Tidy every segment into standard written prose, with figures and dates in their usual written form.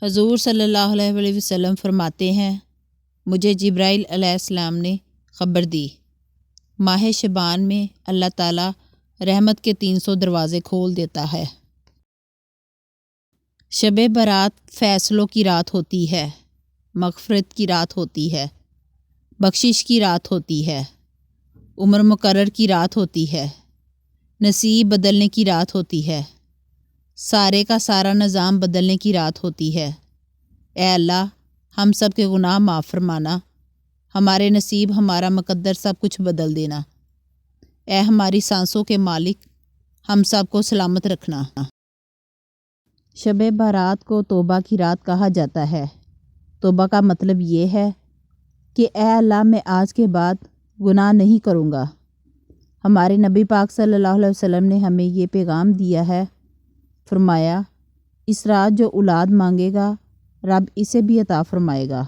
حضور صلی اللہ علیہ وسلم فرماتے ہیں، مجھے جبرائیل علیہ السلام نے خبر دی، ماہ شعبان میں اللہ تعالیٰ رحمت کے 300 دروازے کھول دیتا ہے۔ شب برات فیصلوں کی رات ہوتی ہے، مغفرت کی رات ہوتی ہے، بخشش کی رات ہوتی ہے، عمر مقرر کی رات ہوتی ہے، نصیب بدلنے کی رات ہوتی ہے، سارے کا سارا نظام بدلنے کی رات ہوتی ہے۔ اے اللہ، ہم سب کے گناہ معاف فرمانا، ہمارے نصیب ہمارا مقدر سب کچھ بدل دینا۔ اے ہماری سانسوں کے مالک، ہم سب کو سلامت رکھنا۔ شب برات کو توبہ کی رات کہا جاتا ہے۔ توبہ کا مطلب یہ ہے کہ اے اللہ، میں آج کے بعد گناہ نہیں کروں گا۔ ہمارے نبی پاک صلی اللہ علیہ وسلم نے ہمیں یہ پیغام دیا ہے، فرمایا، اس رات جو اولاد مانگے گا رب اسے بھی عطا فرمائے گا۔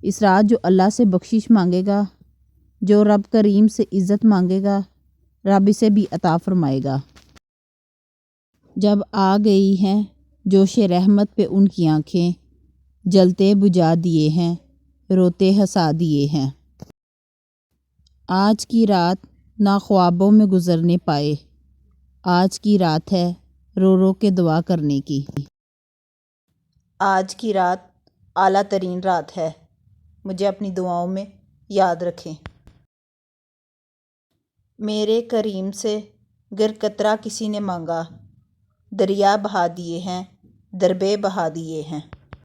اس رات جو اللہ سے بخشش مانگے گا، جو رب کریم سے عزت مانگے گا، رب اسے بھی عطا فرمائے گا۔ جب آ گئی ہیں جوش رحمت پہ ان کی آنکھیں، جلتے بجھا دیے ہیں، روتے ہنسا دیے ہیں۔ آج کی رات نہ خوابوں میں گزرنے پائے، آج کی رات ہے رو رو کے دعا کرنے کی۔ آج کی رات اعلیٰ ترین رات ہے، مجھے اپنی دعاؤں میں یاد رکھیں۔ میرے کریم سے گر قطرہ کسی نے مانگا، دریا بہا دیے ہیں، دربے بہا دیے ہیں۔